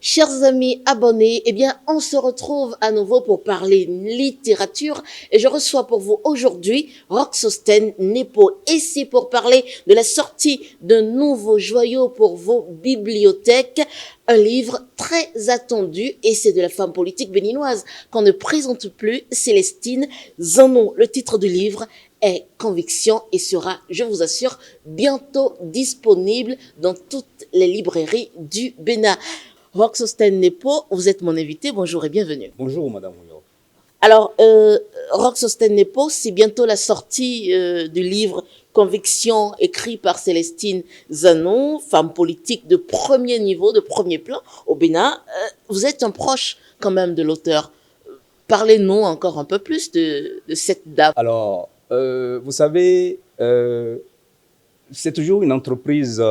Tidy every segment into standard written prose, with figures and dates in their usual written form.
Chers amis abonnés, eh bien, on se retrouve à nouveau pour parler littérature et je reçois pour vous aujourd'hui Roxosten Nepo ici pour parler de la sortie d'un nouveau joyau pour vos bibliothèques, un livre très attendu et c'est de la femme politique béninoise qu'on ne présente plus, Célestine Zanon. Le titre du livre est Conviction et sera, je vous assure, bientôt disponible dans toutes les librairies du Bénin. Roxosten Nepo, vous êtes mon invité, bonjour et bienvenue. Bonjour Madame Rouillot. Alors, Roxosten Nepo, c'est bientôt la sortie du livre Conviction écrit par Célestine Zanon, femme politique de premier niveau, de premier plan au Bénin. Vous êtes un proche quand même de l'auteur. Parlez-nous encore un peu plus de cette dame. Alors, vous savez, c'est toujours une entreprise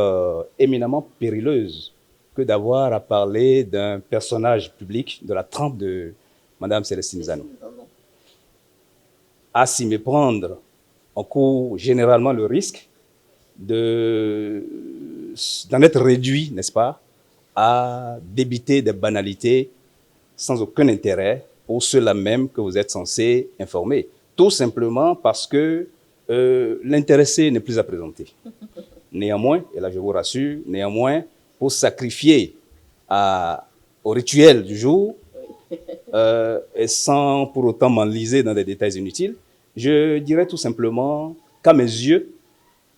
éminemment périleuse que d'avoir à parler d'un personnage public de la trempe de Madame Célestine Zanon. À s'y méprendre, on court généralement le risque d'en être réduit, n'est-ce pas, à débiter des banalités sans aucun intérêt pour ceux-là même que vous êtes censé informer. Tout simplement parce que l'intéressé n'est plus à présenter. Néanmoins, et là je vous rassure, néanmoins, pour sacrifier au rituel du jour, et sans pour autant m'enliser dans des détails inutiles, je dirais tout simplement qu'à mes yeux,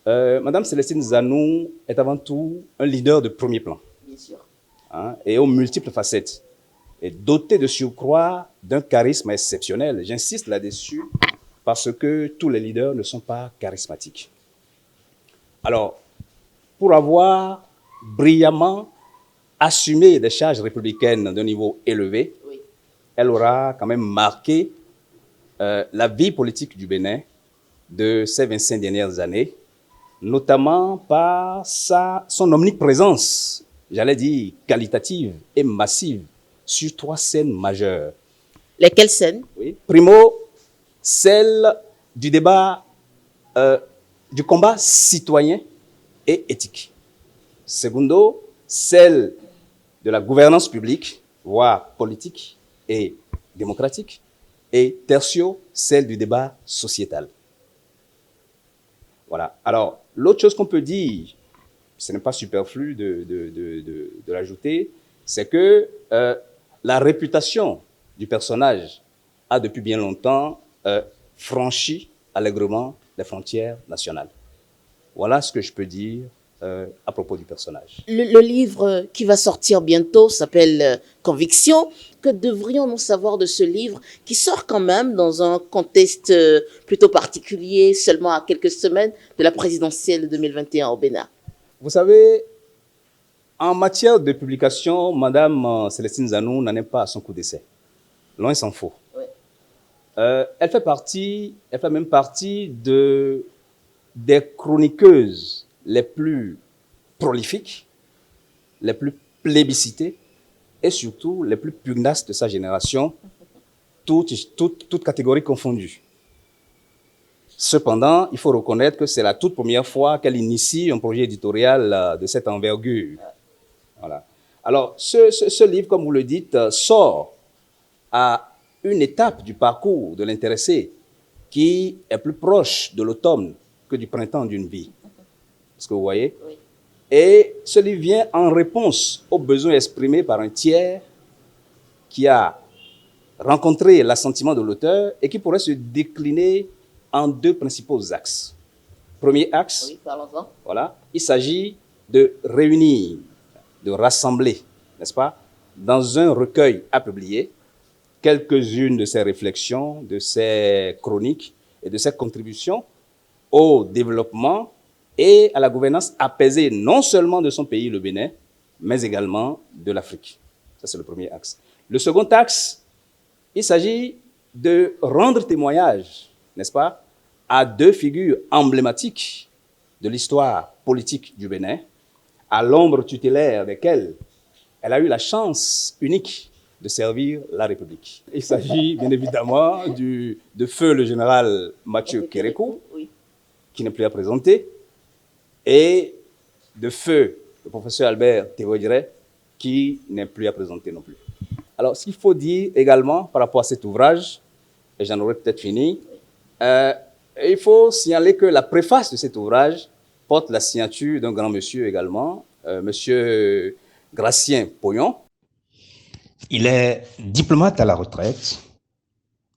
Madame Célestine Zanon est avant tout un leader de premier plan. Bien sûr. Hein, et aux multiples facettes. Et dotée de surcroît d'un charisme exceptionnel. J'insiste là-dessus parce que tous les leaders ne sont pas charismatiques. Alors, pour avoir brillamment assumé des charges républicaines d'un niveau élevé, Oui. elle aura quand même marqué la vie politique du Bénin de ces 25 dernières années, notamment par son omniprésence, j'allais dire qualitative et massive, sur 3 scènes majeures. Lesquelles scènes? Oui. Primo, celle du débat, du combat citoyen et éthique. Secondo, celle de la gouvernance publique, voire politique et démocratique. Et tertio, celle du débat sociétal. Voilà. Alors, l'autre chose qu'on peut dire, ce n'est pas superflu de l'ajouter, c'est que la réputation du personnage a depuis bien longtemps franchi allègrement les frontières nationales. Voilà ce que je peux dire à propos du personnage. Le livre qui va sortir bientôt s'appelle Conviction. Que devrions-nous savoir de ce livre qui sort quand même dans un contexte plutôt particulier, seulement à quelques semaines de la présidentielle 2021 au Bénin? Vous savez, en matière de publication, Madame Célestine Zanon n'en est pas à son coup d'essai. Loin s'en faut. Oui. Elle fait même partie des chroniqueuses les plus prolifiques, les plus plébiscitées et surtout les plus pugnaces de sa génération, toutes catégories confondues. Cependant, il faut reconnaître que c'est la toute première fois qu'elle initie un projet éditorial de cette envergure. Voilà. Alors, ce livre, comme vous le dites, sort à une étape du parcours de l'intéressé qui est plus proche de l'automne que du printemps d'une vie. Est-ce que vous voyez? Oui. Et ce livre vient en réponse aux besoins exprimés par un tiers qui a rencontré l'assentiment de l'auteur et qui pourrait se décliner en 2 principaux axes. Premier axe, Oui, parlons-en. voilà, il s'agit de réunir, de rassembler, n'est-ce pas, dans un recueil à publier, quelques-unes de ses réflexions, de ses chroniques et de ses contributions au développement et à la gouvernance apaisée non seulement de son pays, le Bénin, mais également de l'Afrique. Ça, c'est le premier axe. Le second axe, il s'agit de rendre témoignage, n'est-ce pas, à 2 figures emblématiques de l'histoire politique du Bénin, à l'ombre tutélaire desquelles elle a eu la chance unique de servir la République. Il s'agit bien évidemment de feu le général Mathieu Kérékou, Oui. qui n'est plus à présenter, et de feu le professeur Albert Théodire, qui n'est plus à présenter non plus. Alors, ce qu'il faut dire également par rapport à cet ouvrage, et j'en aurais peut-être fini, il faut signaler que la préface de cet ouvrage porte la signature d'un grand monsieur également, monsieur Gratien Poyon. Il est diplomate à la retraite.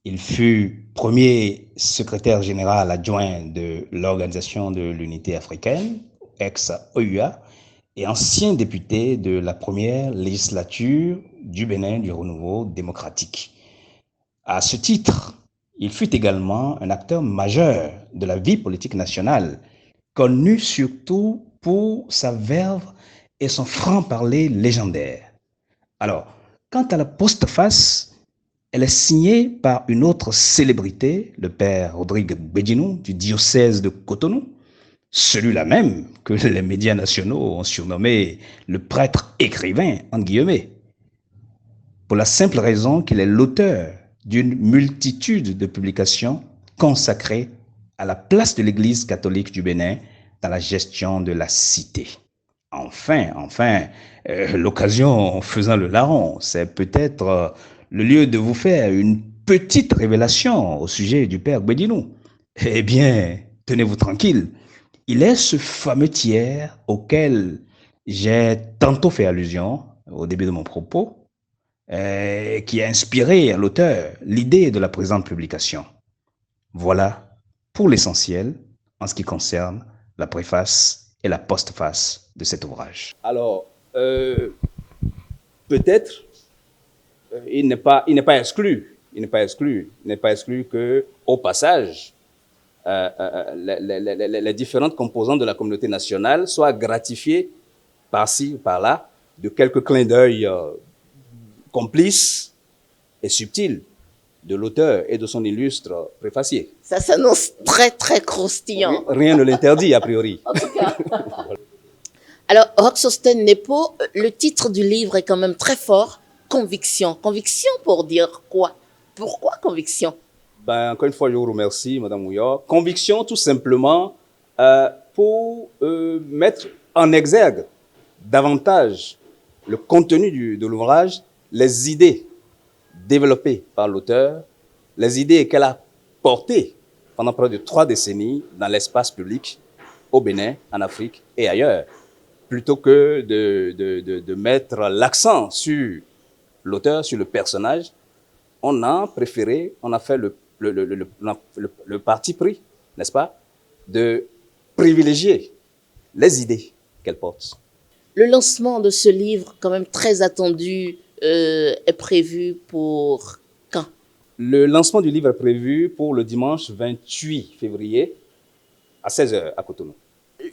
Il fut premier secrétaire général adjoint de l'Organisation de l'Unité africaine, ex-OUA, et ancien député de la première législature du Bénin du renouveau démocratique. À ce titre, il fut également un acteur majeur de la vie politique nationale, connu surtout pour sa verve et son franc-parler légendaire. Alors, quant à la postface, elle est signée par une autre célébrité, le père Rodrigue Bédinou du diocèse de Cotonou, celui-là même que les médias nationaux ont surnommé le prêtre écrivain, entre guillemets, pour la simple raison qu'il est l'auteur d'une multitude de publications consacrées à la place de l'Église catholique du Bénin dans la gestion de la cité. Enfin, l'occasion faisant le larron, c'est peut-être le lieu de vous faire une petite révélation au sujet du père Bédinou. Eh bien, tenez-vous tranquille, il est ce fameux tiers auquel j'ai tantôt fait allusion au début de mon propos, qui a inspiré à l'auteur l'idée de la présente publication. Voilà pour l'essentiel en ce qui concerne la préface et la postface de cet ouvrage. Alors, peut-être, il n'est pas exclu que, au passage, les différentes composantes de la communauté nationale soient gratifiées par-ci, par-là, de quelques clins d'œil complices et subtils de l'auteur et de son illustre préfacier. Ça s'annonce très, très croustillant. Rien ne l'interdit, a priori. En tout cas. Alors, Roxosten Nepo, le titre du livre est quand même très fort, Conviction. Conviction pour dire quoi? Pourquoi conviction? Ben, encore une fois, je vous remercie, Madame Mouillard. Conviction, tout simplement, pour mettre en exergue davantage le contenu de l'ouvrage, les idées développées par l'auteur, les idées qu'elle a portées pendant près de 3 décennies dans l'espace public, au Bénin, en Afrique et ailleurs, plutôt que de mettre l'accent sur l'auteur, sur le personnage. On a préféré, on a fait le parti pris, n'est-ce pas, de privilégier les idées qu'elle porte. Le lancement de ce livre, quand même très attendu, est prévu pour quand? Le lancement du livre est prévu pour le dimanche 28 février à 16h à Cotonou.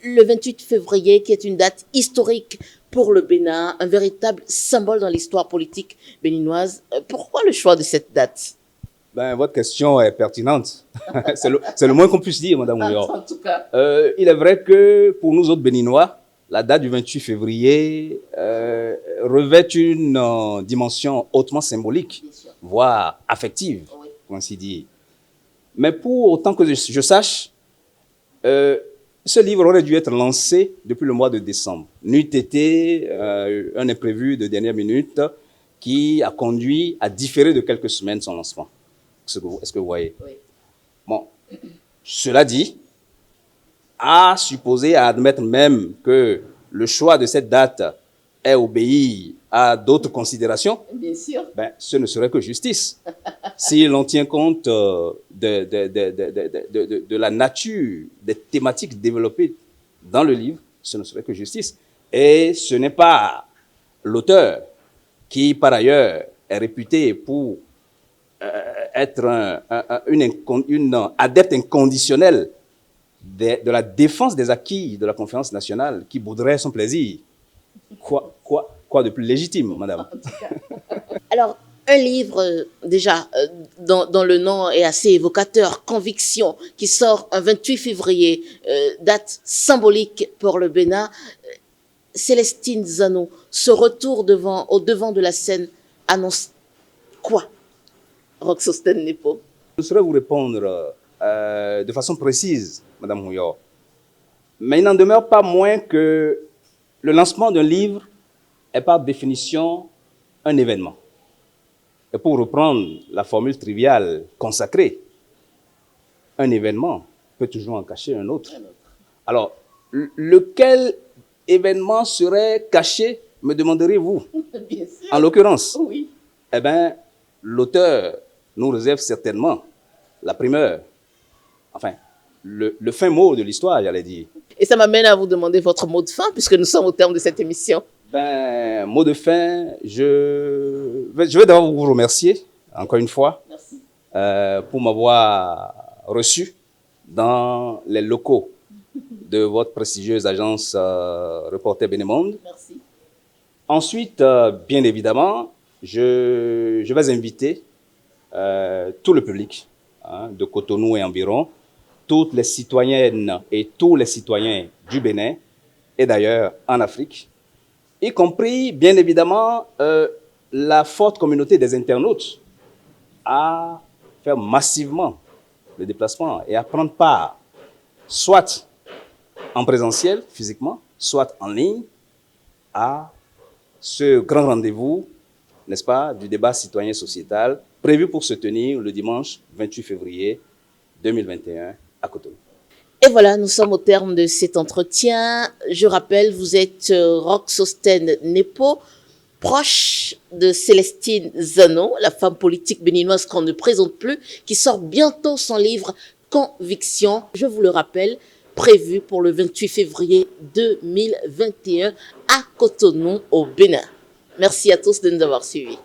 Le 28 février, qui est une date historique pour le Bénin, un véritable symbole dans l'histoire politique béninoise. Pourquoi le choix de cette date? Ben, votre question est pertinente. C'est le moins qu'on puisse dire, Madame Mouillard. En tout cas. Il est vrai que pour nous autres Béninois, la date du 28 février revêt une dimension hautement symbolique, voire affective, Oui. pour ainsi dire. Mais pour autant que je sache, ce livre aurait dû être lancé depuis le mois de décembre. N'eût été un imprévu de dernière minute qui a conduit à différer de quelques semaines son lancement. Est-ce que vous voyez? Oui. Bon, cela dit, à supposer, à admettre même que le choix de cette date est obéi à d'autres considérations, Bien sûr. ben, ce ne serait que justice. Si l'on tient compte de la nature des thématiques développées dans le livre, ce ne serait que justice. Et ce n'est pas l'auteur qui, par ailleurs, est réputé pour être une adepte inconditionnelle de la défense des acquis de la conférence nationale qui bouderait son plaisir. Quoi de plus légitime, madame? Alors, un livre, déjà, dont le nom est assez évocateur, Conviction, qui sort un 28 février, date symbolique pour le Bénin. Célestine Zano, ce retour au devant de la scène annonce quoi, Roxosten Nepo? Je saurais vous répondre de façon précise, Madame Mouillard. Mais il n'en demeure pas moins que le lancement d'un livre est par définition un événement. Et pour reprendre la formule triviale consacrée, un événement peut toujours en cacher un autre. Alors, lequel événement serait caché, me demanderez-vous? Bien sûr. En l'occurrence, Oui. eh bien, l'auteur nous réserve certainement la primeur, enfin, le fin mot de l'histoire, j'allais dire. Et ça m'amène à vous demander votre mot de fin, puisque nous sommes au terme de cette émission. Ben, mot de fin, je vais d'abord vous remercier, encore une fois, Merci. pour m'avoir reçu dans les locaux de votre prestigieuse agence Reporter Bénémonde. Merci. Ensuite, bien évidemment, je vais inviter tout le public de Cotonou et environ, toutes les citoyennes et tous les citoyens du Bénin et d'ailleurs en Afrique, y compris, bien évidemment, la forte communauté des internautes, à faire massivement le déplacement et à prendre part, soit en présentiel, physiquement, soit en ligne, à ce grand rendez-vous, n'est-ce pas, du débat citoyen sociétal, prévu pour se tenir le dimanche 28 février 2021 à Cotonou. Et voilà, nous sommes au terme de cet entretien. Je rappelle, vous êtes Roxosten Nepo, proche de Célestine Zano, la femme politique béninoise qu'on ne présente plus, qui sort bientôt son livre Conviction, je vous le rappelle, prévu pour le 28 février 2021 à Cotonou, au Bénin. Merci à tous de nous avoir suivis.